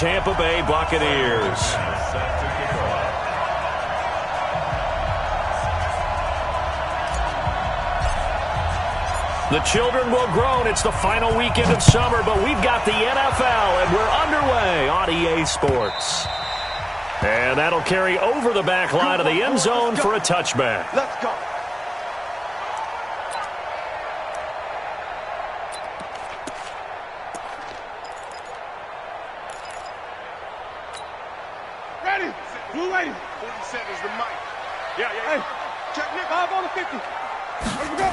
Tampa Bay Buccaneers. The children will groan. It's the final weekend of summer, but we've got the NFL, and we're underway on EA Sports. And that'll carry over the back line of the end zone for a touchback. Let's go. Ready. Blue ready. 47 is the mic. Yeah. Hey, check Nick. 5 on the 50. Here we go.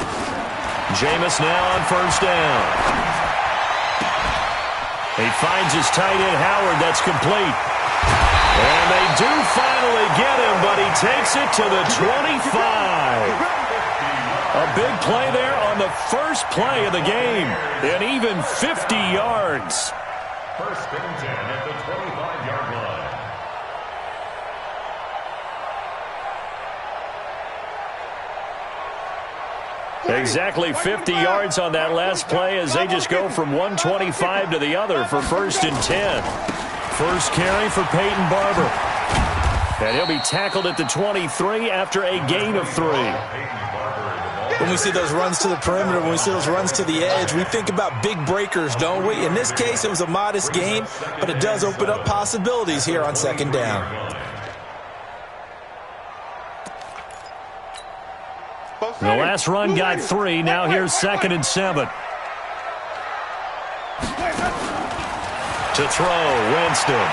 Jameis now on first down. He finds his tight end, Howard. That's complete. And they do finally get him, but he takes it to the 25. A big play there on the first play of the game. And even 50 yards. First and 10 at the 25-yard line. Exactly 50 yards on that last play as they just go from 125 to the other for first and 10. First carry for Peyton Barber. And he'll be tackled at the 23 after a gain of 3. When we see those runs to the perimeter, when we see those runs to the edge, we think about big breakers, don't we? In this case, it was a modest gain, but it does open up possibilities here on second down. The last run got 3. Now here's second and 7. To throw, Winston.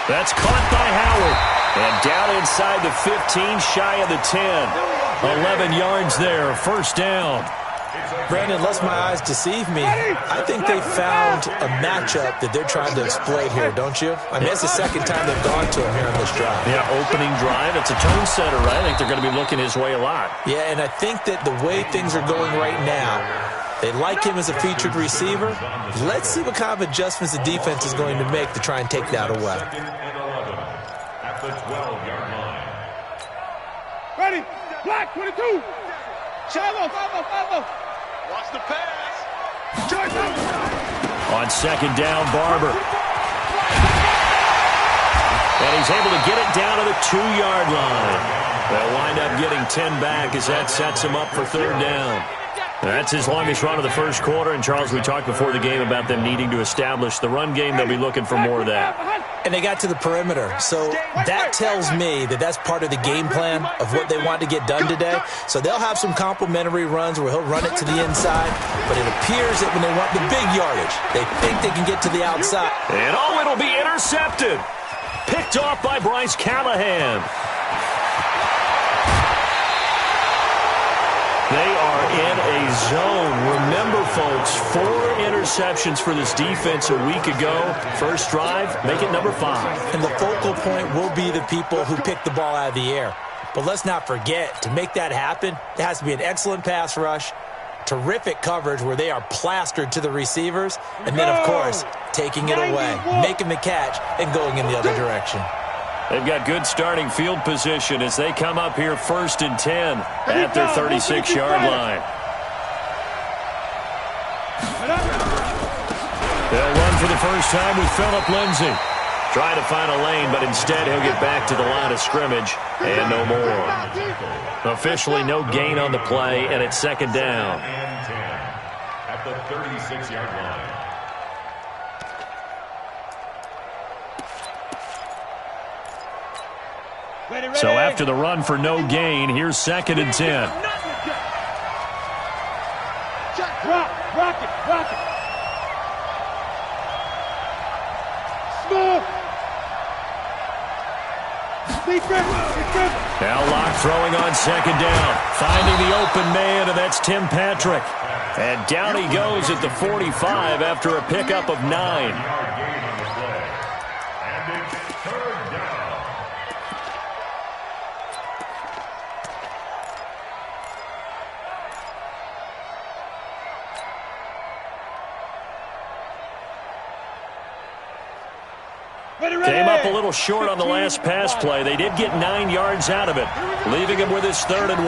That's caught by Howard. And down inside the 15, shy of the 10. 11 yards there, first down. Brandon, lest my eyes deceive me, I think they found a matchup that they're trying to exploit here, don't you? I mean, it's the second time they've gone to him here on this drive. Yeah, opening drive. It's a tone setter, right? I think they're going to be looking his way a lot. Yeah, and I think that the way things are going right now, they like him as a featured receiver. Let's see what kind of adjustments the defense is going to make to try and take that away. At the 12-yard line. Ready. Black 22. Shallow. 5-0. Watch the pass. Charge up. On second down, Barber. And he's able to get it down to the 2-yard line. They'll wind up getting 10 back as that sets him up for third down. That's his longest run of the first quarter. And, Charles, we talked before the game about them needing to establish the run game. They'll be looking for more of that. And they got to the perimeter. So that tells me that that's part of the game plan of what they want to get done today. So they'll have some complimentary runs where he'll run it to the inside. But it appears that when they want the big yardage, they think they can get to the outside. And, it'll be intercepted. Picked off by Bryce Callahan. They are in a zone. Remember, folks, 4 interceptions for this defense a week ago. First drive, make it number 5. And the focal point will be the people who pick the ball out of the air. But let's not forget, to make that happen, there has to be an excellent pass rush, terrific coverage where they are plastered to the receivers, and then, of course, taking it away, making the catch, and going in the other direction. They've got good starting field position as they come up here first and 10 at their 36-yard line. They'll run for the first time with Phillip Lindsay. Try to find a lane, but instead he'll get back to the line of scrimmage and no more. Officially no gain on the play, and it's second down. And 10 at the 36-yard line. So after the run for no gain, here's second and 10. Rock it. Small. Now Locke throwing on second down. Finding the open man, and that's Tim Patrick. And down he goes at the 45 after a pickup of 9. Came up a little short on the last pass play. They did get 9 yards out of it, leaving him with his 3rd and 1.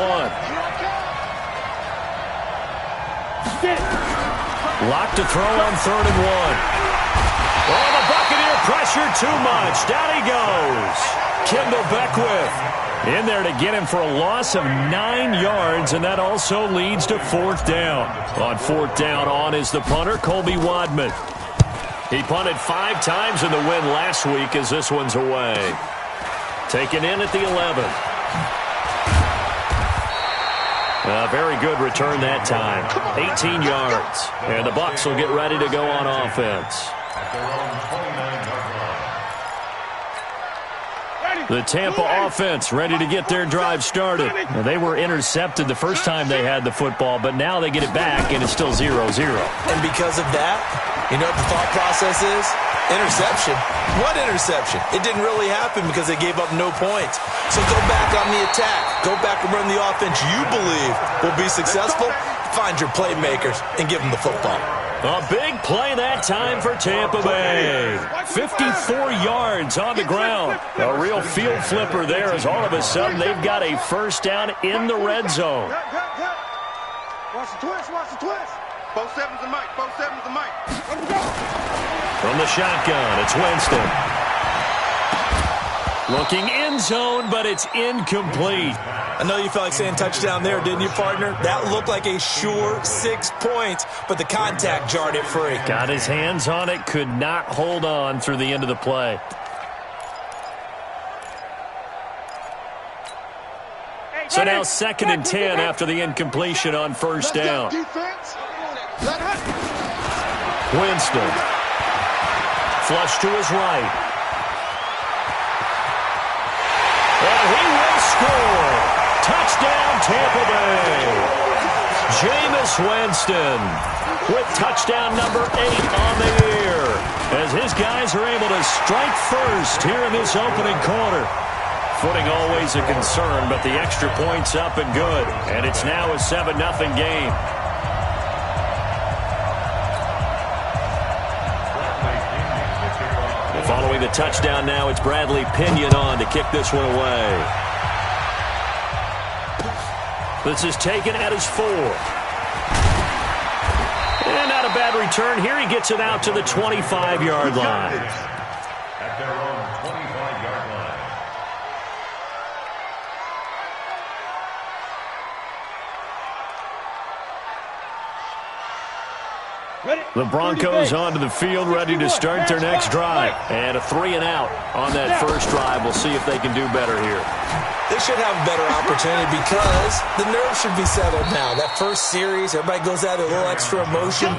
Locked to throw on 3rd and 1. pressure too much. Down he goes. Kendall Beckwith in there to get him for a loss of 9 yards, and that also leads to 4th down. On 4th down, on is the punter, Colby Wadman. He punted 5 times in the win last week as this one's away. Taken in at the 11. A very good return that time. 18 yards. And the Bucs will get ready to go on offense. The Tampa offense ready to get their drive started. Now, they were intercepted the first time they had the football, but now they get it back, and it's still 0-0. And because of that, you know what the thought process is? Interception. What interception? It didn't really happen because they gave up no points. So go back on the attack. Go back and run the offense you believe will be successful. Find your playmakers and give them the football. A big play that time for Tampa Bay. 54 yards on the ground. A real field flipper there as all of a sudden they've got a first down in the red zone. Watch the twist, watch the twist. 4-7's the mic, 4-7's the mic. From the shotgun, it's Winston. Looking end zone, but it's incomplete. I know you felt like saying touchdown there, didn't you, partner? That looked like a sure 6 points, but the contact jarred it free. Got his hands on it, could not hold on through the end of the play. So now 2nd and 10 after the incompletion on first down. Winston. Flush to his right. And he will score. Touchdown, Tampa Bay. Jameis Winston with touchdown number 8 on the year as his guys are able to strike first here in this opening quarter. Footing always a concern, but the extra point's up and good. And it's now a 7-0 game. Following the touchdown now, it's Bradley Pinion on to kick this one away. This is taken at his 4. And not a bad return here. He gets it out to the 25-yard line. At their own 25-yard line. The Broncos onto the field, ready to start their next drive. And a 3-and-out on that first drive. We'll see if they can do better here. They should have a better opportunity because the nerves should be settled now. That first series, everybody goes out with a little extra emotion.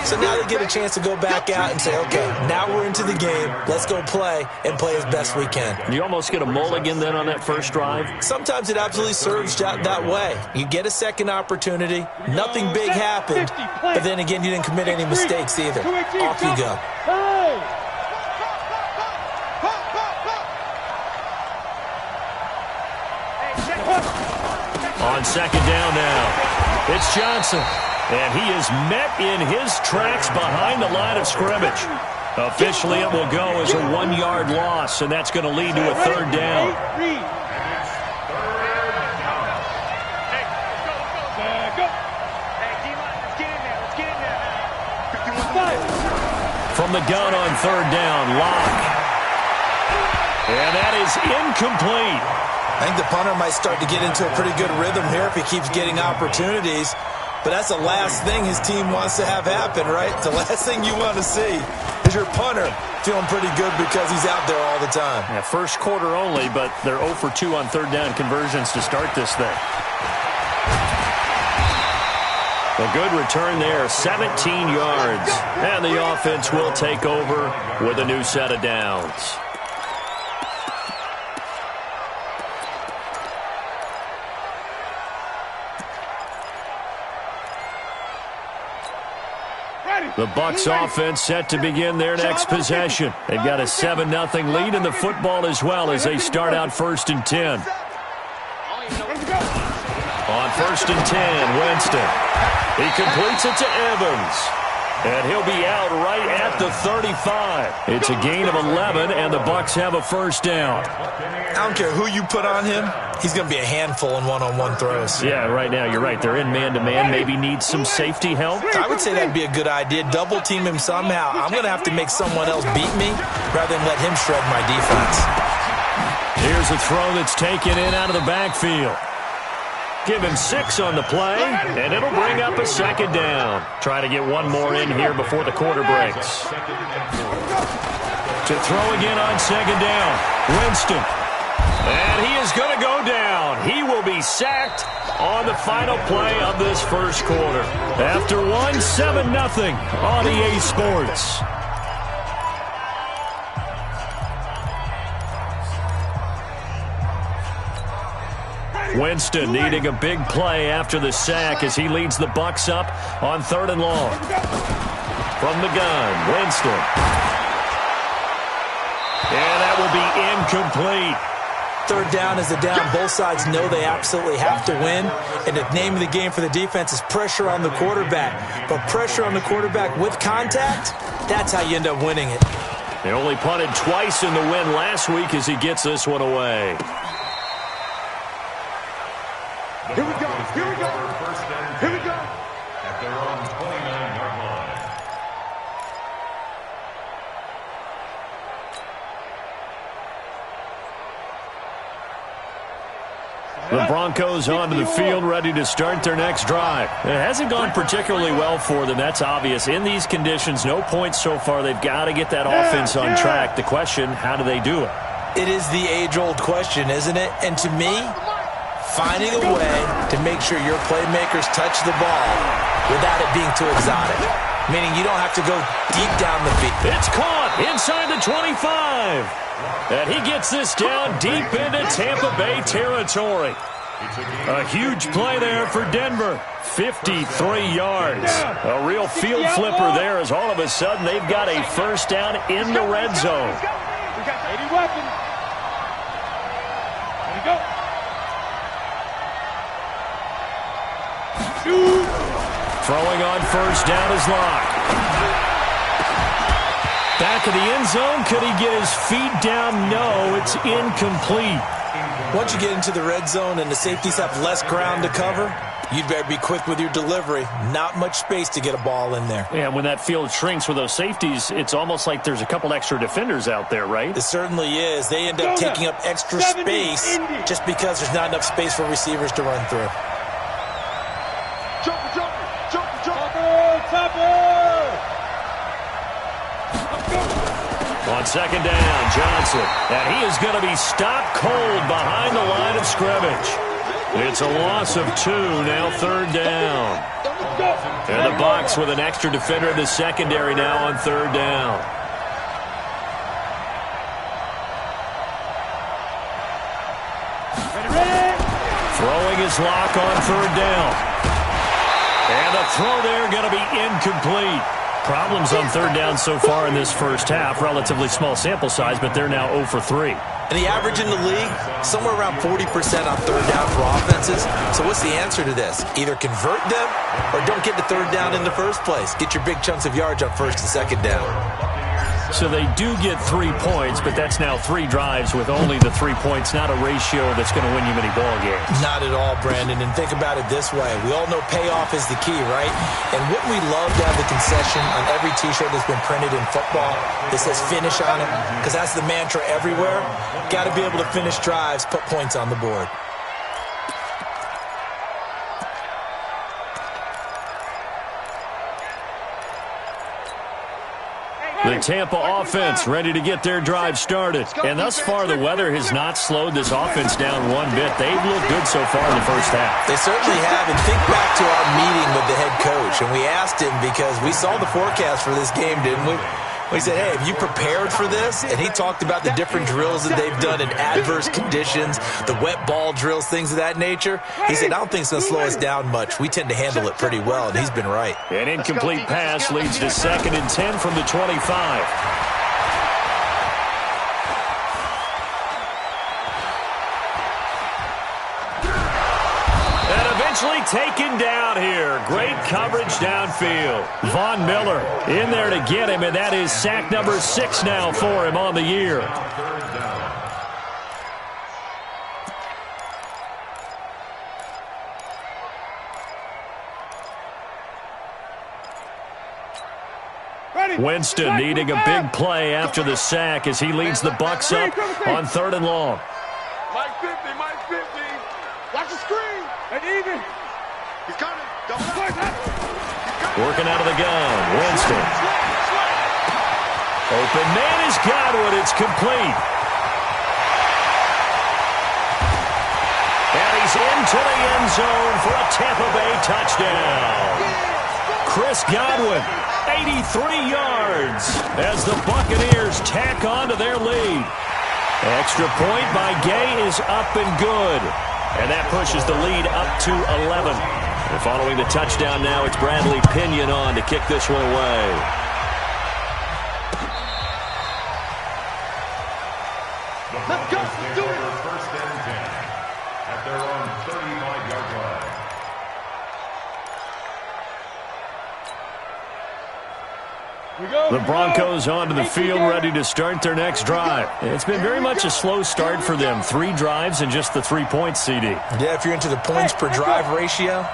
So now they get a chance to go back out and say, okay, now we're into the game. Let's go play and play as best we can. You almost get a mulligan then on that first drive? Sometimes it absolutely serves that way. You get a second opportunity. Nothing big happened. But then again, you didn't commit any mistakes either. Off you go. On second down now, it's Johnson. And he is met in his tracks behind the line of scrimmage. Officially, it will go as a 1-yard loss, and that's going to lead to a 3rd down. From the gun on 3rd down, Locke. And that is incomplete. I think the punter might start to get into a pretty good rhythm here if he keeps getting opportunities. But that's the last thing his team wants to have happen, right? The last thing you want to see is your punter feeling pretty good because he's out there all the time. Yeah, first quarter only, but they're 0 for 2 on 3rd down conversions to start this thing. A good return there, 17 yards. And the offense will take over with a new set of downs. The Bucs offense set to begin their next possession. They've got a 7-0 lead in the football as well as they start out 1st and 10. On 1st and 10, Winston. He completes it to Evans. And he'll be out right at the 35. It's a gain of 11, and the Bucs have a first down. I don't care who you put on him. He's going to be a handful in one-on-one throws. Yeah, right now, you're right. They're in man-to-man. Maybe need some safety help. I would say that'd be a good idea. Double team him somehow. I'm going to have to make someone else beat me rather than let him shred my defense. Here's a throw that's taken in out of the backfield. Give him 6 on the play, and it'll bring up a second down. Try to get one more in here before the quarter breaks. To throw again on second down. Winston. And he is going to go down. He will be sacked on the final play of this first quarter. After 7-0 on EA Sports. Winston needing a big play after the sack as he leads the Bucs up on 3rd and long. From the gun, Winston. And that will be incomplete. 3rd down is a down. Both sides know they absolutely have to win. And the name of the game for the defense is pressure on the quarterback. But pressure on the quarterback with contact, that's how you end up winning it. They only punted twice in the win last week as he gets this one away. Here we go. Here we go. Here we go. At their own 29-yard line. The Broncos onto the field, ready to start their next drive. It hasn't gone particularly well for them. That's obvious. In these conditions, no points so far. They've got to get that offense on track. The question, how do they do it? It is the age-old question, isn't it? And to me, finding a way to make sure your playmakers touch the ball without it being too exotic. Meaning you don't have to go deep down the field. It's caught inside the 25. And he gets this down deep into Tampa Bay territory. A huge play there for Denver. 53 yards. A real field flipper there as all of a sudden they've got a first down in the red zone. We got 80 weapons. There we go. Throwing on first down is Locke. Back of the end zone. Could he get his feet down? No, it's incomplete. Once you get into the red zone and the safeties have less ground to cover, you'd better be quick with your delivery. Not much space to get a ball in there. Yeah, when that field shrinks with those safeties, it's almost like there's a couple extra defenders out there, right? It certainly is. They end up taking up extra space just because there's not enough space for receivers to run through. On second down, Johnson. And he is going to be stopped cold behind the line of scrimmage. It's a loss of 2, now 3rd down. And the Bucs with an extra defender in the secondary now on 3rd down. Throwing his Lock on 3rd down. And the throw there going to be incomplete. Problems on 3rd down so far in this first half. Relatively small sample size, but they're now 0 for 3. And the average in the league, somewhere around 40% on 3rd down for offenses. So what's the answer to this? Either convert them or don't get to 3rd down in the first place. Get your big chunks of yards on 1st and 2nd down. So they do get 3 points, but that's now 3 drives with only the 3 points. Not a ratio that's going to win you many ball games. Not at all, Brandon. And think about it this way. We all know payoff is the key, right? And wouldn't we love to have the concession on every T-shirt that's been printed in football that says finish on it? Because that's the mantra everywhere. Got to be able to finish drives, put points on the board. The Tampa offense ready to get their drive started. And thus far, the weather has not slowed this offense down one bit. They've looked good so far in the first half. They certainly have. And think back to our meeting with the head coach. And we asked him because we saw the forecast for this game, didn't we? We said, hey, have you prepared for this? And he talked about the different drills that they've done in adverse conditions, the wet ball drills, things of that nature. He said, I don't think it's going to slow us down much. We tend to handle it pretty well, and he's been right. An incomplete pass leads to 2nd and 10 from the 25. Taken down here. Great coverage downfield. Von Miller in there to get him, and that is sack number 6 now for him on the year. Winston needing a big play after the sack as he leads the Bucs up on 3rd and long. Mike 50, Mike 50. Watch the screen. And even. He's coming. Working out of the gun. Winston. Open man is Godwin. It's complete. And he's into the end zone for a Tampa Bay touchdown. Chris Godwin, 83 yards as the Buccaneers tack on to their lead. Extra point by Gay is up and good. And that pushes the lead up to 11. And following the touchdown now, it's Bradley Pinion on to kick this one away. Let's go. Let's do it. First and 10 at their own 35-yard line. The Broncos onto the field, ready to start their next drive. It's been very much a slow start for them. 3 drives and just the 3 points, CD. Yeah, if you're into the points per drive ratio,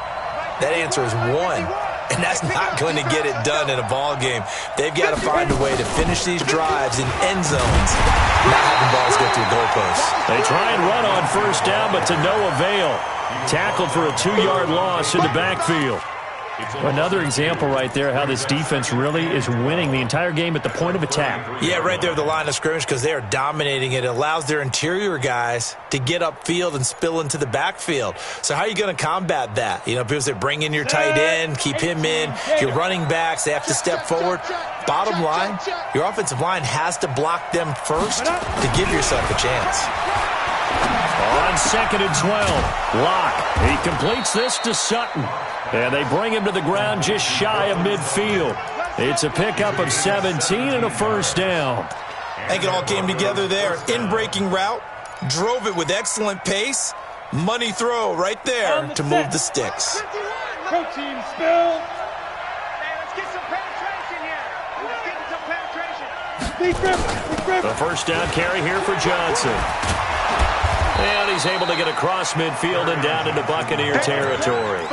that answer is 1. And that's not going to get it done in a ball game. They've got to find a way to finish these drives in end zones, not having balls go through goalposts. They try and run on first down, but to no avail. Tackled for a 2-yard loss in the backfield. Another example right there how this defense really is winning the entire game at the point of attack. Yeah, right there at the line of scrimmage because they are dominating it. It allows their interior guys to get upfield and spill into the backfield. So how are you going to combat that? You know, people say bring in your tight end, keep him in. Your running backs, they have to step forward. Bottom line, your offensive line has to block them first to give yourself a chance. On 2nd and 12, Locke. He completes this to Sutton. And they bring him to the ground just shy of midfield. It's a pickup of 17 and a first down. I think it all came together there. In-breaking route, drove it with excellent pace. Money throw right there to move the sticks. Protein spill. Hey, let's get some penetration here. Let's get some penetration. The first down carry here for Johnson. And he's able to get across midfield and down into Buccaneer territory.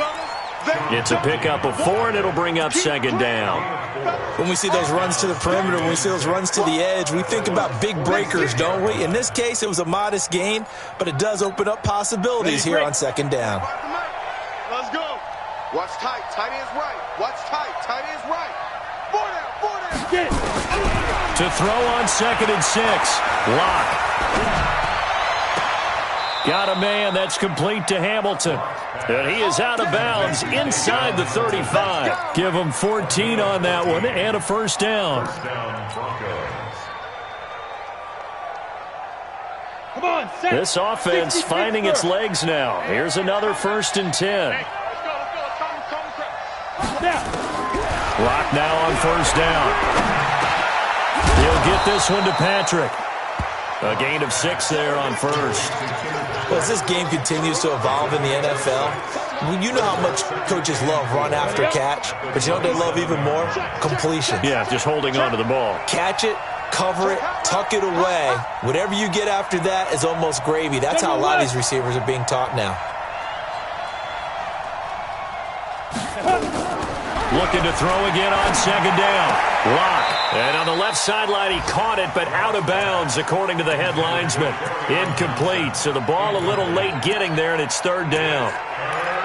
It's a pickup of 4, and it'll bring up 2nd down. When we see those runs to the perimeter, when we see those runs to the edge, we think about big breakers, don't we? In this case, it was a modest gain, but it does open up possibilities here on 2nd down. Let's go. Watch tight. Tight end's right. Watch tight. Tight end's right. 4 down. Get it. To throw on 2nd and 6. Locke. Got a man. That's complete to Hamilton. And he is out of bounds inside the 35. Give him 14 on that one and a first down. Come on, set. This offense finding its legs now. Here's another 1st and 10. Let's go. Locke now on 1st down. He'll get this one to Patrick. A gain of 6 there on 1st. Well, as this game continues to evolve in the NFL, you know how much coaches love run after catch, but you know what they love even more? Completion. Yeah, just holding on to the ball. Catch it, cover it, tuck it away. Whatever you get after that is almost gravy. That's how a lot of these receivers are being taught now. Looking to throw again on 2nd down. Locke. And on the left sideline, he caught it, but out of bounds, according to the head linesman. Incomplete. So the ball a little late getting there, and it's 3rd down.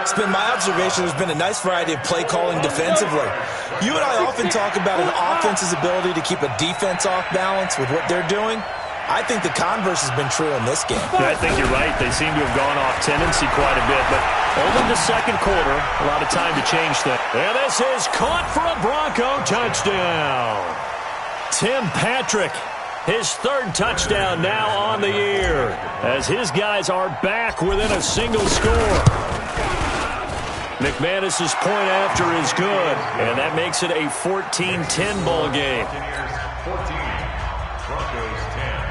It's been my observation there's been a nice variety of play calling defensively. You and I often talk about an offense's ability to keep a defense off balance with what they're doing. I think the converse has been true in this game. Yeah, I think you're right. They seem to have gone off tendency quite a bit, but only the 2nd quarter, a lot of time to change that. And this is caught for a Bronco touchdown. Tim Patrick, his 3rd touchdown now on the year, as his guys are back within a single score. McManus's point after is good, and that makes it a 14-10 ball game. 14, Broncos 10.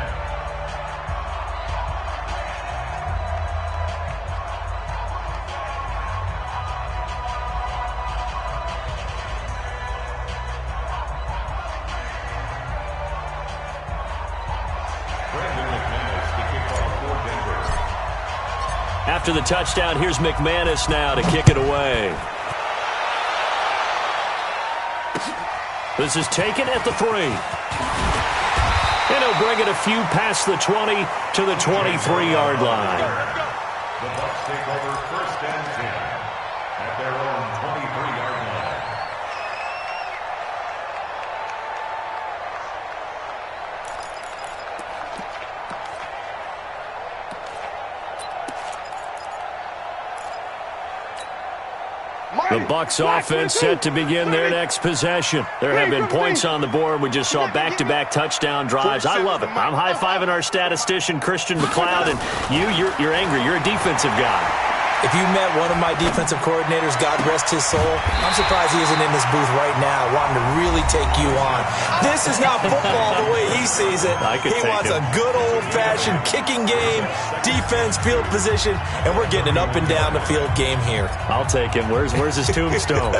After the touchdown, here's McManus now to kick it away. This is taken at the 3. And he'll bring it a few past the 20 to the 23-yard line. The Bucs take over 1st and 10 at their own 23-yard line. The Bucs offense set to begin their next possession. There have been points on the board. We just saw back-to-back touchdown drives. I love it. I'm high-fiving our statistician, Christian McLeod, and you're angry. You're a defensive guy. If you met one of my defensive coordinators, God rest his soul, I'm surprised he isn't in this booth right now wanting to really take you on. This is not football the way he sees it. He wants a good old-fashioned kicking game, defense, field position, and we're getting an up and down the field game here. I'll take him. Where's his tombstone?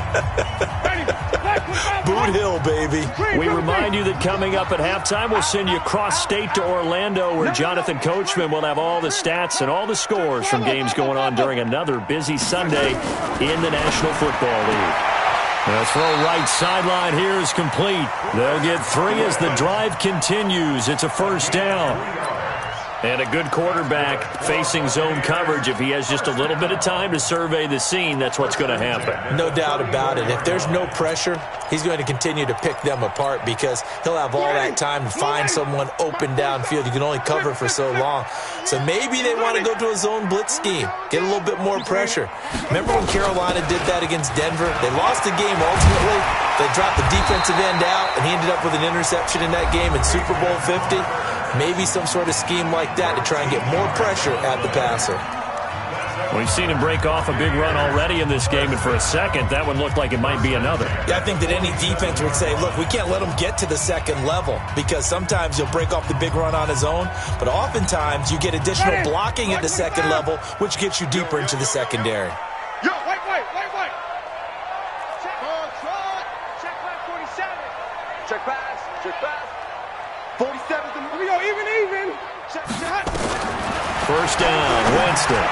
Boot Hill, baby. We remind you that coming up at halftime, we'll send you cross-state to Orlando, where Jonathan Coachman will have all the stats and all the scores from games going on during another busy Sunday in the National Football League. The throw right sideline here is complete. They'll get 3 as the drive continues. It's a 1st down. And a good quarterback facing zone coverage. If he has just a little bit of time to survey the scene, that's what's going to happen. No doubt about it. If there's no pressure, he's going to continue to pick them apart because he'll have all that time to find someone open downfield. You can only cover for so long. So maybe they want to go to a zone blitz scheme, get a little bit more pressure. Remember when Carolina did that against Denver? They lost the game ultimately. They dropped the defensive end out, and he ended up with an interception in that game in Super Bowl 50. Maybe some sort of scheme like that to try and get more pressure at the passer. We've seen him break off a big run already in this game, and for a second, that one looked like it might be another. Yeah, I think that any defense would say, look, we can't let him get to the second level because sometimes he'll break off the big run on his own, but oftentimes you get additional blocking at the second level, which gets you deeper into the secondary. Yo, wait. Check pass 47. Check pass. 47. Here we go, even. Check. 1st down, Winston.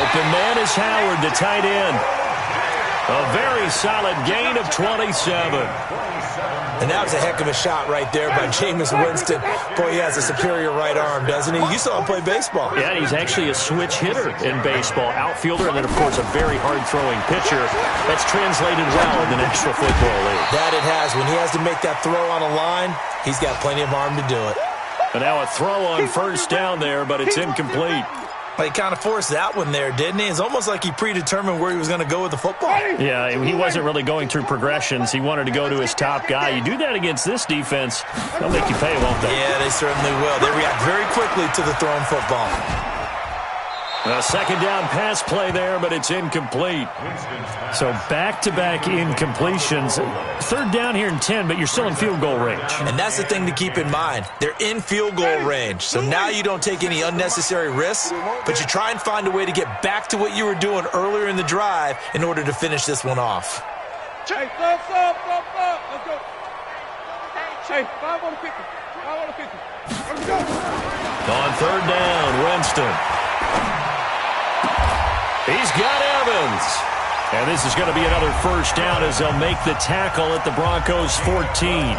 Open man is Howard, the tight end. A very solid gain of 27. And that was a heck of a shot right there by Jameis Winston. Boy, he has a superior right arm, doesn't he? You saw him play baseball. Yeah, he's actually a switch hitter in baseball. Outfielder, and then, of course, a very hard-throwing pitcher. That's translated well in the National Football League. That it has. When he has to make that throw on a line, he's got plenty of arm to do it. And now a throw on 1st down there, but it's incomplete. He kind of forced that one there, didn't he? It's almost like he predetermined where he was going to go with the football. Yeah, he wasn't really going through progressions. He wanted to go to his top guy. You do that against this defense, they'll make you pay, won't they? Yeah, they certainly will. They react very quickly to the thrown football. A 2nd down pass play there, but it's incomplete. So back-to-back incompletions. 3rd down here and 10, but you're still in field goal range. And that's the thing to keep in mind. They're in field goal range. So now you don't take any unnecessary risks, but you try and find a way to get back to what you were doing earlier in the drive in order to finish this one off. Hey, stop. Let's go. Hey, 5 on the 50. Let's go. On 3rd down, Winston. He's got Evans. And this is going to be another 1st down as they'll make the tackle at the Broncos' 14.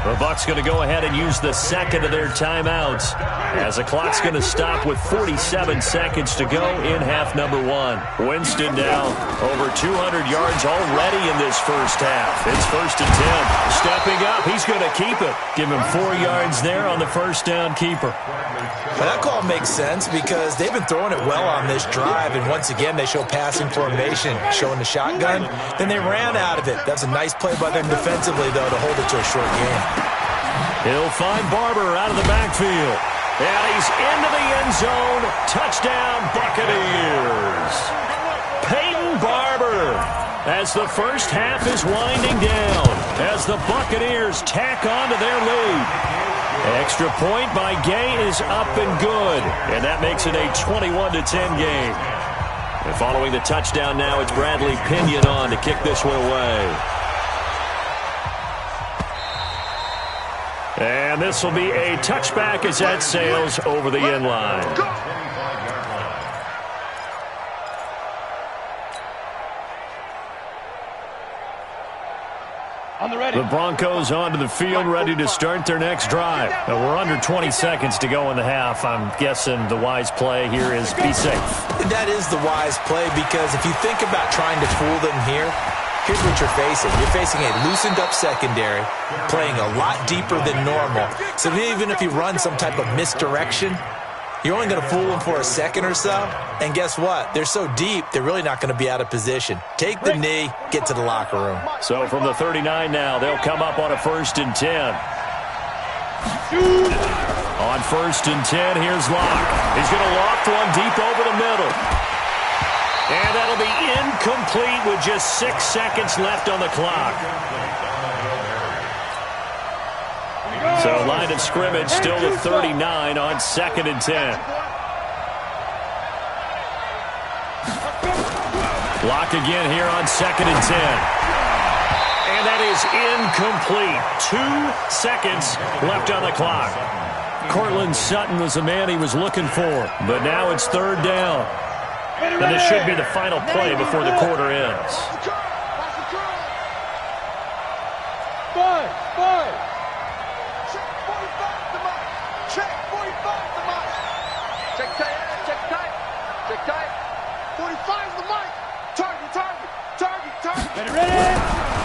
The Bucs going to go ahead and use the 2nd of their timeouts as the clock's going to stop with 47 seconds to go in half number 1. Winston now over 200 yards already in this 1st half. It's 1st and 10. Stepping up, he's going to keep it. Give him 4 yards there on the 1st down keeper. Well, that call makes sense because they've been throwing it well on this drive, and once again they show passing formation, showing the shotgun. Then they ran out of it. That's a nice play by them defensively, though, to hold it to a short game. He'll find Barber out of the backfield. And he's into the end zone. Touchdown, Buccaneers. Peyton Barber as the 1st half is winding down as the Buccaneers tack on to their lead. Extra point by Gay is up and good, and that makes it a 21-10 game. And following the touchdown now, it's Bradley Pinion on to kick this one away. And this will be a touchback as that sails over the end line. The Broncos onto the field, ready to start their next drive. Now, we're under 20 seconds to go in the half. I'm guessing the wise play here is be safe. That is the wise play, because if you think about trying to fool them here, here's what you're facing. You're facing a loosened-up secondary, playing a lot deeper than normal. So even if you run some type of misdirection, you're only going to fool them for a second or so. And guess what? They're so deep, they're really not going to be out of position. Take the knee, get to the locker room. So from the 39 now, they'll come up on a 1st and 10. On 1st and 10, here's Locke. He's going to loft one deep over the middle. And that'll be incomplete with just 6 seconds left on the clock. So line of scrimmage still to 39 on 2nd and 10. Locke again here on 2nd and 10. And that is incomplete. 2 seconds left on the clock. Cortland Sutton was the man he was looking for. But now it's 3rd down. And this should be the final play before the quarter ends.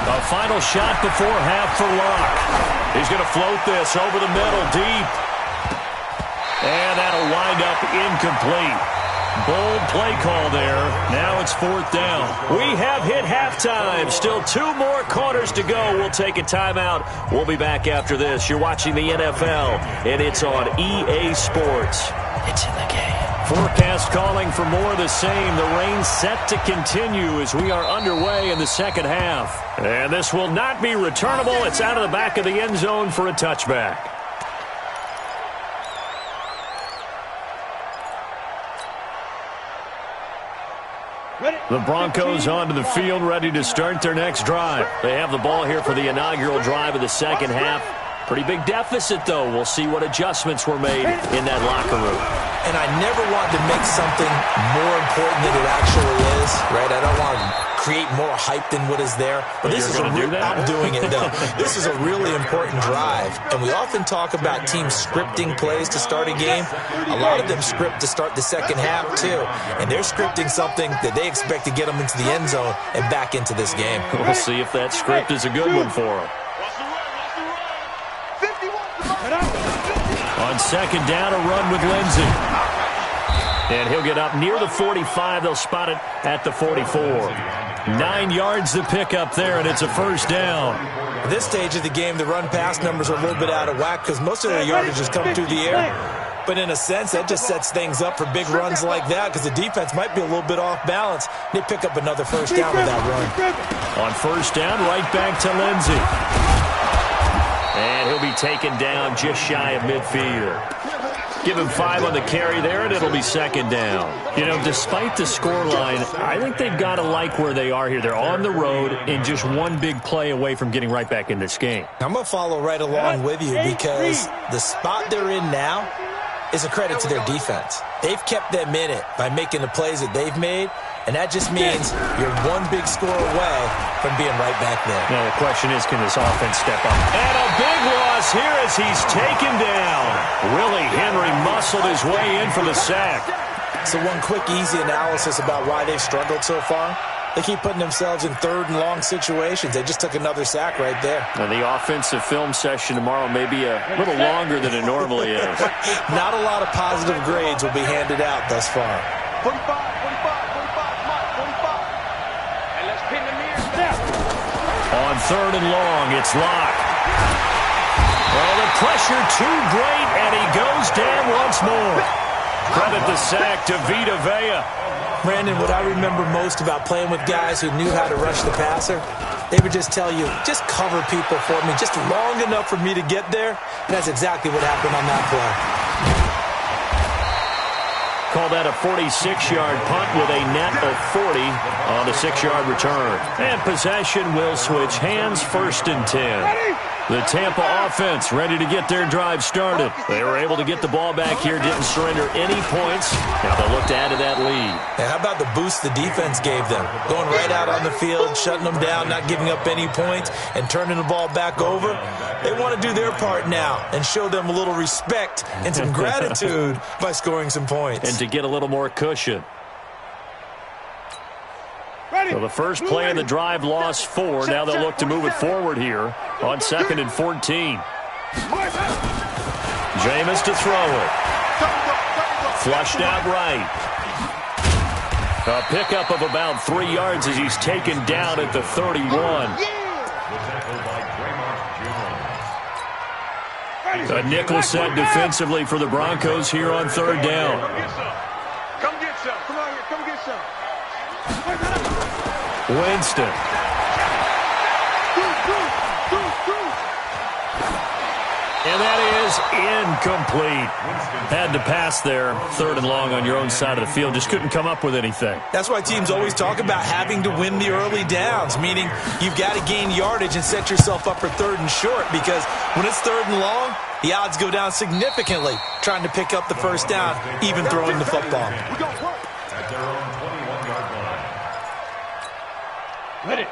A final shot before half for Locke. He's going to float this over the middle deep. And that'll wind up incomplete. Bold play call there. Now it's 4th down. We have hit halftime. Still 2 more quarters to go. We'll take a timeout. We'll be back after this. You're watching the NFL, and it's on EA Sports. It's in the game. Forecast calling for more of the same. The rain set to continue as we are underway in the second half. And this will not be returnable. It's out of the back of the end zone for a touchback. The Broncos onto the field, ready to start their next drive. They have the ball here for the inaugural drive of the second half. Pretty big deficit, though. We'll see what adjustments were made in that locker room. And I never want to make something more important than it actually is, right? I don't want to create more hype than what is there. But this is I'm doing it, though. This is a really important drive. And we often talk about teams scripting plays to start a game. A lot of them script to start the second half, too. And they're scripting something that they expect to get them into the end zone and back into this game. We'll see if that script is a good one for them. On 2nd down, a run with Lindsey. And he'll get up near the 45. They'll spot it at the 44. 9 yards to pick up there, and it's a 1st down. At this stage of the game, the run-pass numbers are a little bit out of whack because most of their yardage has come through the air. But in a sense, that just sets things up for big runs like that because the defense might be a little bit off balance. They pick up another 1st down with that run. On 1st down, right back to Lindsey. And he'll be taken down just shy of midfield. Give him 5 on the carry there, and it'll be 2nd down. You know, despite the scoreline, I think they've got to like where they are here. They're on the road and just one big play away from getting right back in this game. I'm going to follow right along with you because the spot they're in now is a credit to their defense. They've kept them in it by making the plays that they've made, and that just means you're one big score away from being right back there. Now the question is, can this offense step up? And a big loss here as he's taken down. Willie Henry muscled his way in for the sack. So one quick, easy analysis about why they've struggled so far. They keep putting themselves in 3rd and long situations. They just took another sack right there. And the offensive film session tomorrow may be a little longer than it normally is. Not a lot of positive grades will be handed out thus far. 45, 45, 45, come on, 45. And let's pin the mirrors down. On 3rd and long, it's Locke. Well, the pressure too great, and he goes down once more. Credit the sack to Vita Vea. Brandon, what I remember most about playing with guys who knew how to rush the passer, they would just tell you, just cover people for me, just long enough for me to get there. And that's exactly what happened on that play. Call that a 46-yard punt with a net of 40 on the 6-yard return. And possession will switch hands, 1st and 10. The Tampa offense ready to get their drive started. They were able to get the ball back here, didn't surrender any points. Now they'll look to add to that lead. And how about the boost the defense gave them? Going right out on the field, shutting them down, not giving up any points, and turning the ball back over. They want to do their part now and show them a little respect and some gratitude by scoring some points. And to get a little more cushion. So the first play of the drive lost 4. Now they'll look to move it forward here on 2nd and 14. Jameis to throw it. Flushed out right. A pickup of about 3 yards as he's taken down at the 31. A nickel set defensively for the Broncos here on 3rd down. Come get some. Come on here. Come get some. Winston. And that is incomplete. Had to pass there, 3rd and long on your own side of the field. Just couldn't come up with anything. That's why teams always talk about having to win the early downs, meaning you've got to gain yardage and set yourself up for 3rd and short, because when it's 3rd and long, the odds go down significantly trying to pick up the first down, even throwing the football.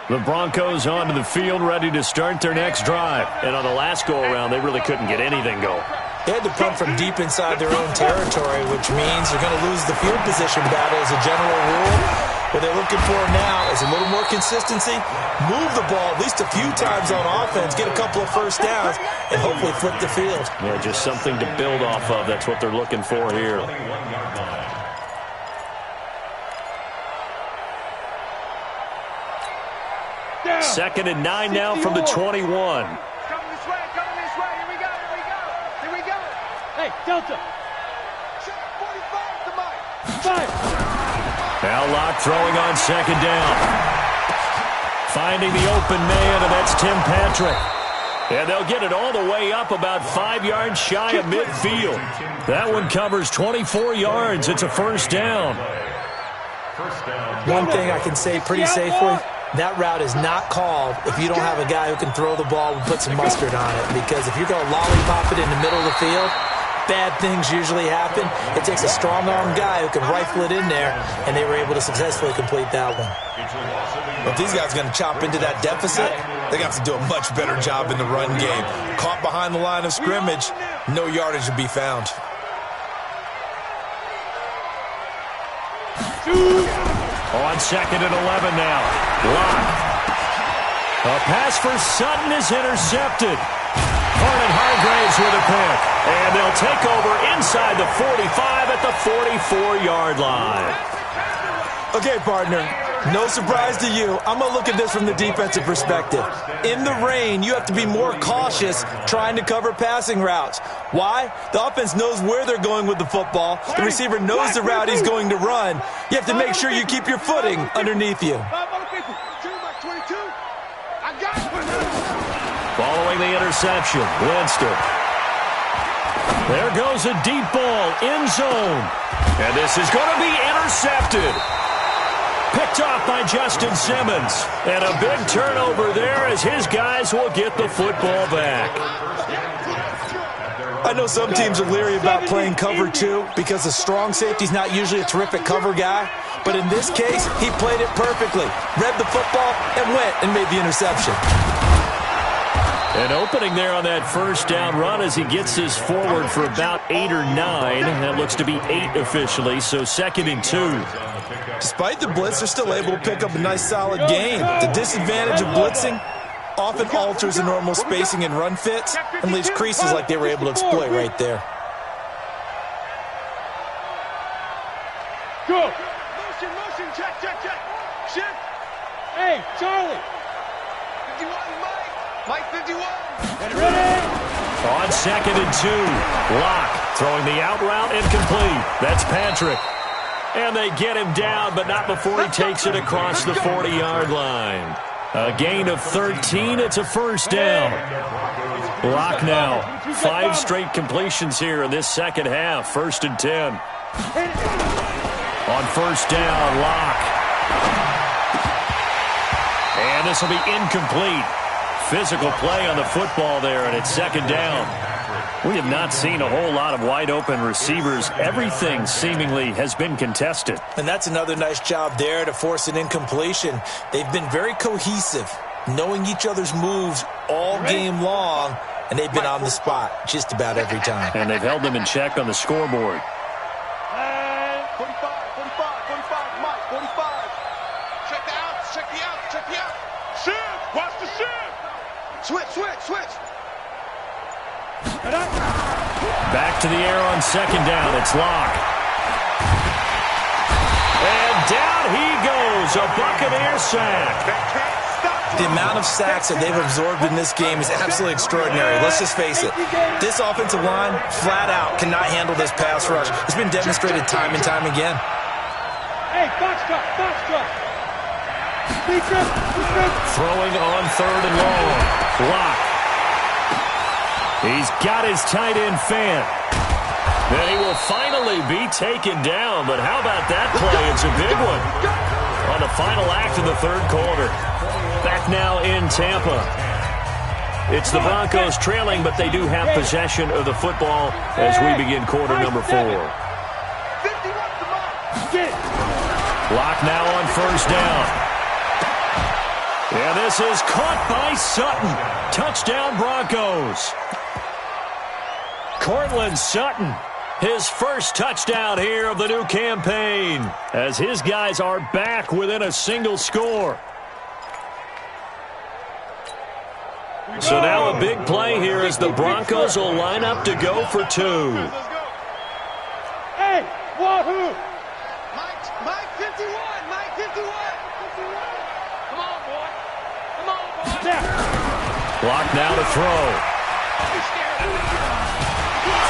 The Broncos onto the field, ready to start their next drive. And on the last go-around, they really couldn't get anything going. They had to punt from deep inside their own territory, which means they're going to lose the field position battle as a general rule. What they're looking for now is a little more consistency, move the ball at least a few times on offense, get a couple of first downs, and hopefully flip the field. Yeah, just something to build off of. That's what they're looking for here. Second and 9 now from the 21. Coming this way, coming this way. Here we go, here we go. Here we go. Hey, Delta. 45 to Mike. Fire. Now Locke throwing on 2nd down. Finding the open man, and that's Tim Patrick. And they'll get it all the way up about 5 yards shy of midfield. That one covers 24 yards. It's a first down. One thing I can say pretty safely, that route is not called if you don't have a guy who can throw the ball and put some mustard on it. Because if you're going to lollipop it in the middle of the field, bad things usually happen. It takes a strong-armed guy who can rifle it in there, and they were able to successfully complete that one. Well, if these guys are going to chop into that deficit, they're going to have to do a much better job in the run game. Caught behind the line of scrimmage, no yardage to be found. On 2nd and 11 now. Locke. A pass for Sutton is intercepted. Hargraves with a pick. And they'll take over inside the 45 at the 44-yard line. Okay, partner, no surprise to you. I'm going to look at this from the defensive perspective. In the rain, you have to be more cautious trying to cover passing routes. Why? The offense knows where they're going with the football. The receiver knows the route he's going to run. You have to make sure you keep your footing underneath you. Following the interception, Winston. There goes a deep ball, end zone. And this is going to be intercepted. Picked off by Justin Simmons. And a big turnover there as his guys will get the football back. I know some teams are leery about playing cover 2 because the strong safety's not usually a terrific cover guy. But in this case, he played it perfectly. Read the football and went and made the interception. An opening there on that first down run as he gets this forward for about 8 or 9. That looks to be 8 officially, so 2nd and 2. Despite the blitz, they're still able to pick up a nice solid gain. The disadvantage of blitzing often alters the normal spacing and run fits and leaves creases like they were able to exploit right there. Go. Motion, check. Shift. Hey, Charlie. 51, Mike 51. Ready? On 2nd and 2, Locke throwing the out route incomplete. That's Patrick. And they get him down, but not before he takes it across the 40-yard line. A gain of 13. It's a first down. Locke now. 5 straight completions here in this second half. 1st and 10. On first down, Locke. And this will be incomplete. physical play on the football there, and it's second down. We have not seen a whole lot of wide-open receivers. Everything seemingly has been contested. And that's another nice job there to force an incompletion. They've been very cohesive, knowing each other's moves all game long, and they've been on the spot just about every time. And they've held them in check on the scoreboard. 45, 45, Mike, 45. Check the outs, check the outs, check the outs. Shift, watch the shift. Switch. Back to the air on second down. It's Locke. And down he goes. A Buccaneer sack. The amount of sacks that they've absorbed in this game is absolutely extraordinary. Let's just face it. This offensive line, flat out, cannot handle this pass rush. It's been demonstrated time and time again. Hey, box truck. Throwing on third and long. Locke. He's got his tight end fan. Then he will finally be taken down. But how about that play? It's a big one on the final act of the third quarter. Back now in Tampa. It's the Broncos trailing, but they do have possession of the football as we begin quarter number 4. Locke now on first down. And this is caught by Sutton. Touchdown Broncos. Cortland Sutton, his first touchdown here of the new campaign, as his guys are back within a single score. So now a big play here as the Broncos will line up to go for 2. Hey, wahoo! Mike 51, Mike 51. Come on, boy. Locke now to throw.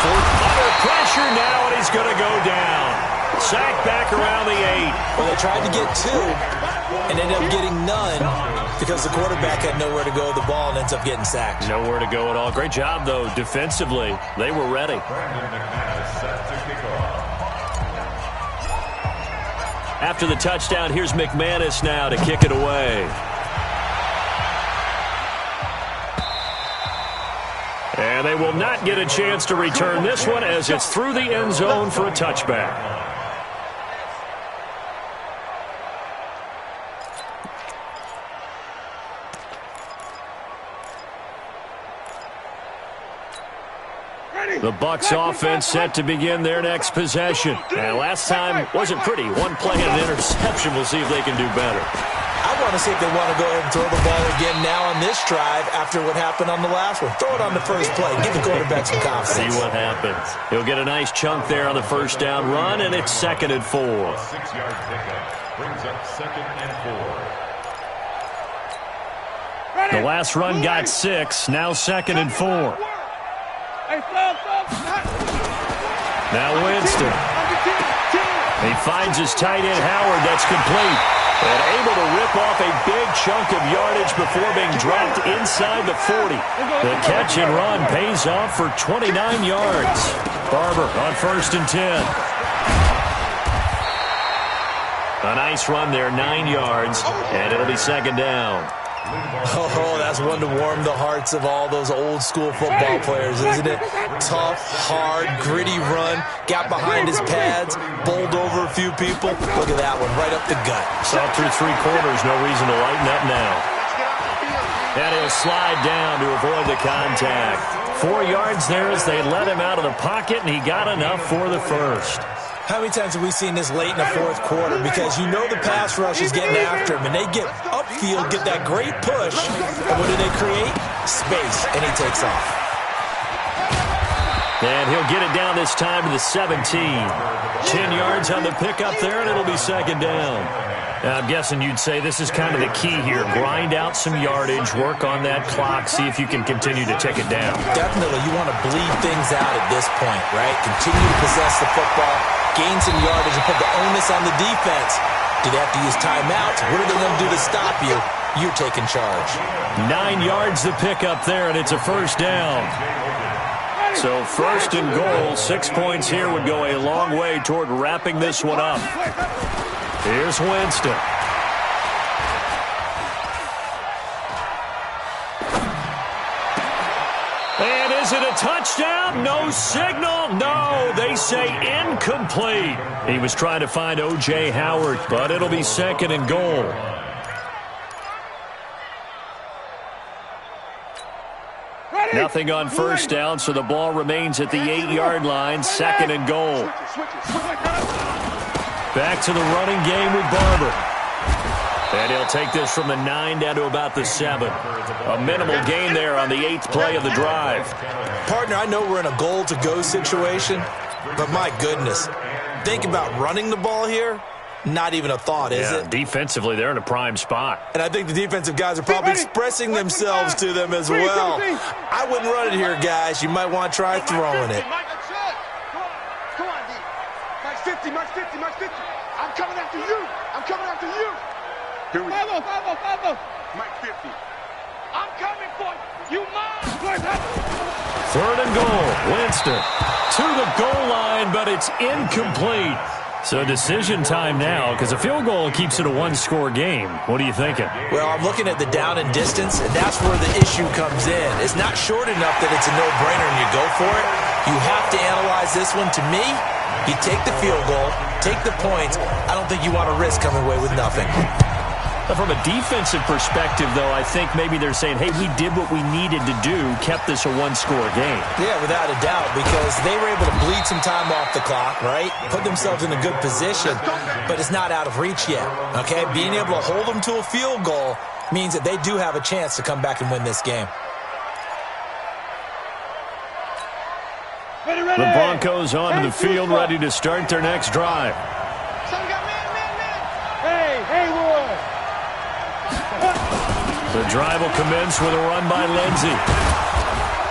Under pressure now, and he's going to go down. Sacked back around the 8. Well, they tried to get 2 and ended up getting none because the quarterback had nowhere to go with the ball and ends up getting sacked. Nowhere to go at all. Great job, though, defensively. They were ready. After the touchdown, here's McManus now to kick it away. And they will not get a chance to return this one as it's through the end zone for a touchback. The Bucs offense set to begin their next possession. And last time wasn't pretty. One play and an interception. We'll see if they can do better. I want to see if they want to go ahead and throw the ball again now on this drive after what happened on the last one. Throw it on the first play. Give the quarterback some confidence. See what happens. He'll get a nice chunk there on the first down run, and it's 2nd and 4. 6-yard pickup brings up 2nd and 4. The last run got 6. Now 2nd and 4. Now Winston. He finds his tight end Howard. That's complete. And able to rip off a big chunk of yardage before being dropped inside the 40. The catch and run pays off for 29 yards. Barber on 1st and 10. A nice run there, 9 yards, and it'll be 2nd down. Oh, that's one to warm the hearts of all those old school football players, isn't it? Tough, hard, gritty run, got behind his pads, bowled over a few people. Look at that one, right up the gut. Saw through 3 quarters, no reason to lighten up now. And he'll slide down to avoid the contact. 4 yards there as they let him out of the pocket, and he got enough for the first. How many times have we seen this late in the 4th quarter? Because you know the pass rush is getting after him, and they get upfield, get that great push, and what do they create? Space, and he takes off. And he'll get it down this time to the 17. 10 yards on the pickup there, and it'll be 2nd down. Now, I'm guessing you'd say this is kind of the key here. Grind out some yardage, work on that clock, see if you can continue to tick it down. Definitely. You want to bleed things out at this point, right? Continue to possess the football, gain some yardage, and put the onus on the defense. Do they have to use timeouts? What are they going to do to stop you? You're taking charge. 9 yards to pick up there, and it's a 1st down. So 1st and goal, 6 points here would go a long way toward wrapping this one up. Here's Winston. touchdown? No signal? No, they say incomplete. He was trying to find O.J. Howard, but it'll be 2nd and goal. Nothing on first down, so the ball remains at the 8-yard line, 2nd and goal. Back to the running game with Barber. And he'll take this from the 9 down to about the 7. A minimal gain there on the 8th play of the drive. Partner, I know we're in a goal-to-go situation, but my goodness, think about running the ball here. Not even a thought, is it? Defensively, they're in a prime spot. And I think the defensive guys are probably expressing themselves to them as well. I wouldn't run it here, guys. You might want to try throwing it. Come on, D. Max 50, Max 50, Max 50. I'm coming after you. I'm coming after you. Here we go. Max 50. I'm coming for you. You mine. 3rd and goal. Winston to the goal line, but it's incomplete. So decision time now, because a field goal keeps it a one-score game. What are you thinking? Well, I'm looking at the down and distance, and that's where the issue comes in. It's not short enough that it's a no-brainer and you go for it. You have to analyze this one. To me, you take the field goal, take the points. I don't think you want to risk coming away with nothing. From a defensive perspective, though, I think maybe they're saying, hey, we did what we needed to do, kept this a one-score game. Yeah, without a doubt, because they were able to bleed some time off the clock, right? Put themselves in a good position, but it's not out of reach yet, okay? Being able to hold them to a field goal means that they do have a chance to come back and win this game. The Broncos onto the field, ready to start their next drive. The drive will commence with a run by Lindsey.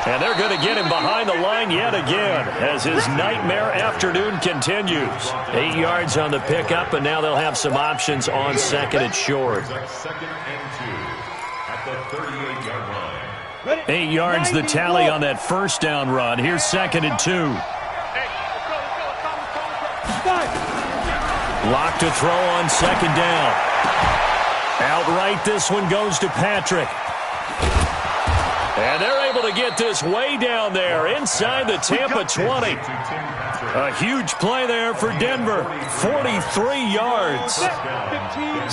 And they're going to get him behind the line yet again as his nightmare afternoon continues. 8 yards on the pickup, and now they'll have some options on 2nd and short. 2nd and 2 at the 38-yard line. 8 yards the tally on that first down run. Here's 2nd and 2. Lock to throw on 2nd down. Outright, this one goes to Patrick. And they're able to get this way down there inside the Tampa 20. A huge play there for Denver. 43 yards.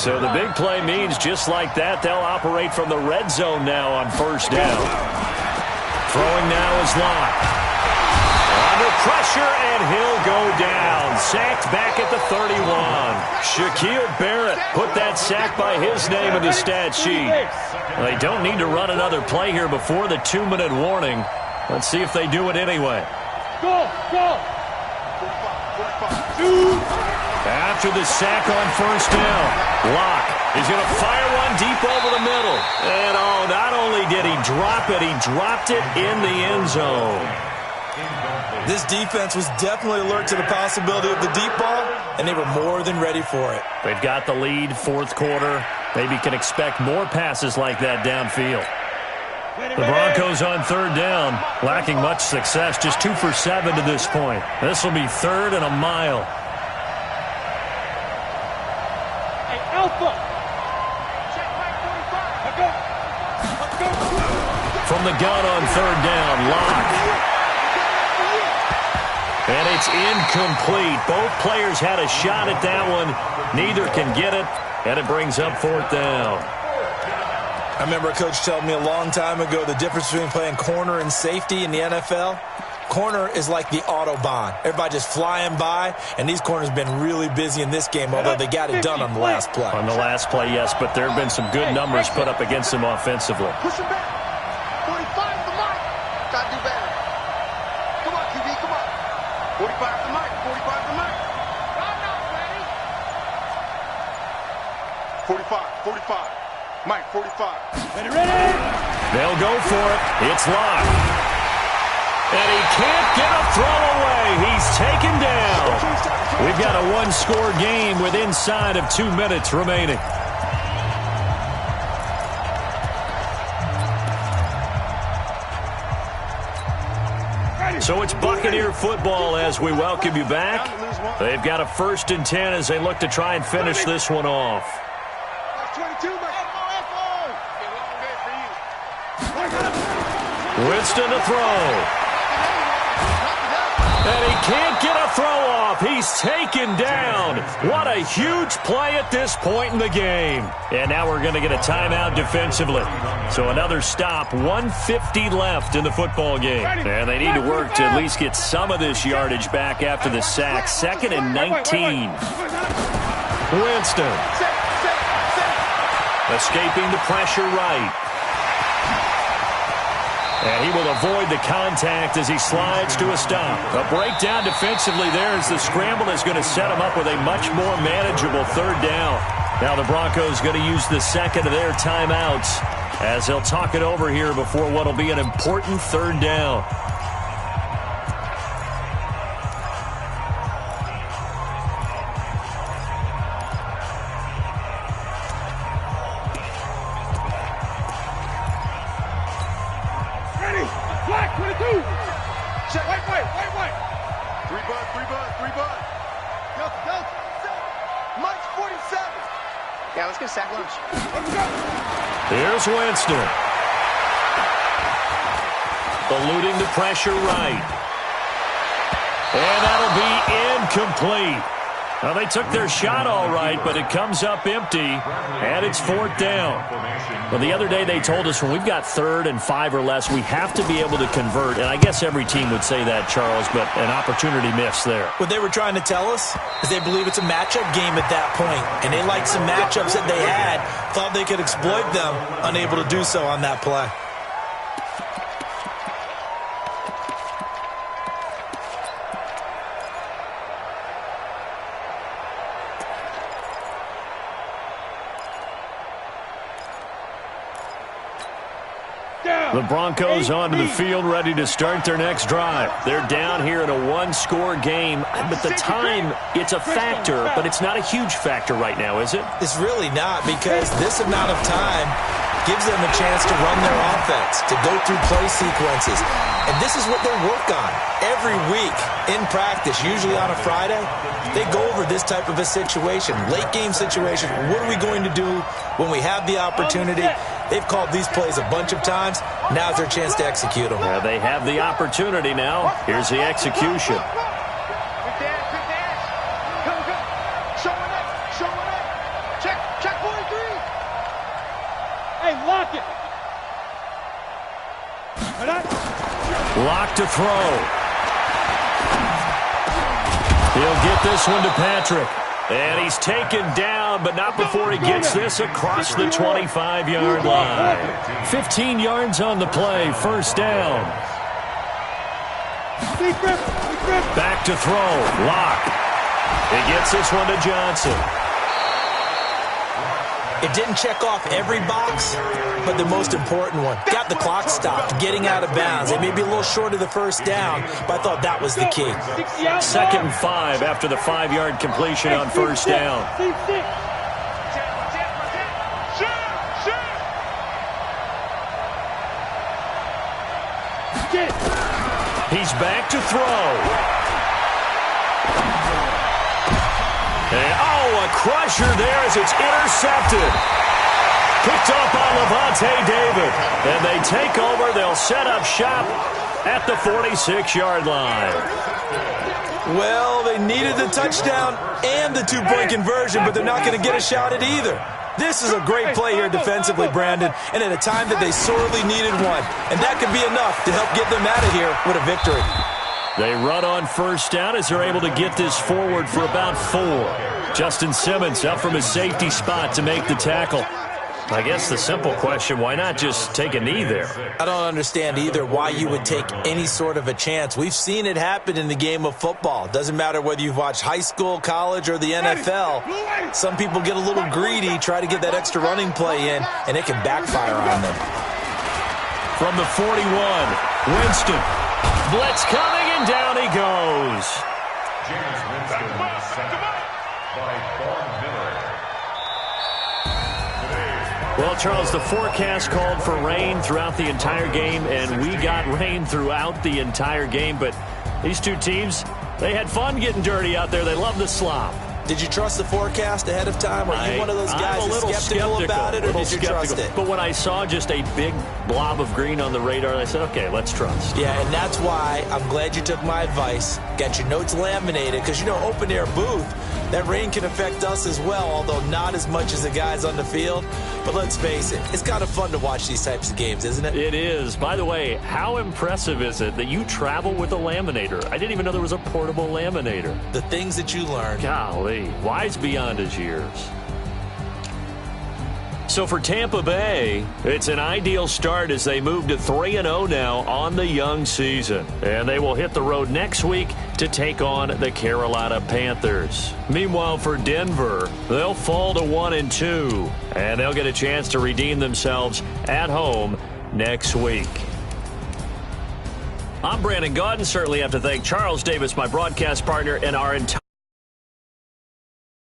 So the big play means just like that, they'll operate from the red zone now on first down. Throwing now is Locke. Under pressure, and he'll go down. Sacked back at the 31. Shaquille Barrett put that sack by his name in the stat sheet. They don't need to run another play here before the 2-minute warning. Let's see if they do it anyway. Go! After the sack on first down, Locke is going to fire one deep over the middle. And not only did he drop it, he dropped it in the end zone. This defense was definitely alert to the possibility of the deep ball, and they were more than ready for it. They've got the lead, 4th quarter. Maybe can expect more passes like that downfield. The Broncos on 3rd down, lacking much success, just 2 for 7 to this point. This will be 3rd and a mile. Hey, Alpha! From the gun on 3rd down, Locke. And it's incomplete. Both players had a shot at that one. Neither can get it, and it brings up 4th down. I remember a coach telling me a long time ago the difference between playing corner and safety in the NFL. Corner is like the Autobahn. Everybody just flying by, and these corners have been really busy in this game, although they got it done on the last play. On the last play, yes, but there have been some good numbers put up against them offensively. Push him back. 45 the mic. Gotta do better. Come on, QB, come on. 45 the mic. 45 the mic. I'm not ready. 45. Mike, 45. Ready. They'll go for it. It's Locke. And he can't get a throw away. He's taken down. We've got a one-score game with inside of 2 minutes remaining. So it's Buccaneer football as we welcome you back. They've got a 1st and 10 as they look to try and finish this one off. Winston to throw. And he can't get a throw off. He's taken down. What a huge play at this point in the game. And now we're going to get a timeout defensively. So another stop, 1:50 left in the football game. And they need to work to at least get some of this yardage back after the sack. 2nd and 19. Winston. Escaping the pressure right. And he will avoid the contact as he slides to a stop. A breakdown defensively there as the scramble is going to set him up with a much more manageable 3rd down. Now the Broncos going to use the 2nd of their timeouts as they'll talk it over here before what will be an important 3rd down. Yeah, let's get a sack lunch. Here's Winston. Eluding the pressure right. And that'll be incomplete. Well, they took their shot all right, but it comes up empty, and it's 4th down. Well, the other day they told us when we've got 3rd and 5 or less, we have to be able to convert, and I guess every team would say that, Charles, but an opportunity missed there. What they were trying to tell us is they believe it's a matchup game at that point, and they liked some matchups that they had, thought they could exploit them, unable to do so on that play. The Broncos onto the field ready to start their next drive. They're down here in a 1-score game, but the time, it's a factor, but it's not a huge factor right now, is it? It's really not, because this amount of time gives them a chance to run their offense, to go through play sequences. And this is what they work on every week in practice, usually on a Friday. They go over this type of a situation, late game situation. What are we going to do when we have the opportunity? They've called these plays a bunch of times. Now's their chance to execute them. Yeah, they have the opportunity now. Here's the execution. Good dash. Come. Showing up. Check 43. Hey, lock it. Lock to throw. He'll get this one to Patrick. And he's taken down, but not before he gets this across the 25-yard line. 15 yards on the play, 1st down. Back to throw, Lock. He gets this one to Johnson. It didn't check off every box, but the most important one. Got the clock stopped, getting out of bounds. They may be a little short of the 1st down, but I thought that was the key. 2nd and 5 after the 5-yard completion on 1st down. He's back to throw. And, a crusher there as it's intercepted. Picked up by Levante David. And they take over. They'll set up shop at the 46-yard line. Well, they needed the touchdown and the 2-point conversion, but they're not going to get a shot at either. This is a great play here defensively, Brandon, and at a time that they sorely needed one. And that could be enough to help get them out of here with a victory. They run on 1st down as they're able to get this forward for about 4. Justin Simmons up from his safety spot to make the tackle. I guess the simple question, why not just take a knee there? I don't understand either why you would take any sort of a chance. We've seen it happen in the game of football. Doesn't matter whether you've watched high school, college, or the NFL. Some people get a little greedy, try to get that extra running play in, and it can backfire on them. From the 41, Winston. Blitz coming, and down he goes. James Winston sacked by Von Miller. Well, Charles, the forecast called for rain throughout the entire game, and we got rain throughout the entire game. But these two teams, they had fun getting dirty out there. They love the slop. Did you trust the forecast ahead of time? Or are you one of those guys that's skeptical about it, or did you trust it? But when I saw just a big blob of green on the radar, I said, okay, let's trust. Yeah, and that's why I'm glad you took my advice. Got your notes laminated, because, you know, open-air booth, that rain can affect us as well, although not as much as the guys on the field. But let's face it, it's kind of fun to watch these types of games, isn't it? It is. By the way, how impressive is it that you travel with a laminator? I didn't even know there was a portable laminator. The things that you learn. Golly, wise beyond his years. So for Tampa Bay, it's an ideal start as they move to 3-0 now on the young season. And they will hit the road next week to take on the Carolina Panthers. Meanwhile, for Denver, they'll fall to 1-2. And they'll get a chance to redeem themselves at home next week. I'm Brandon Gaudin. Certainly have to thank Charles Davis, my broadcast partner, and our entire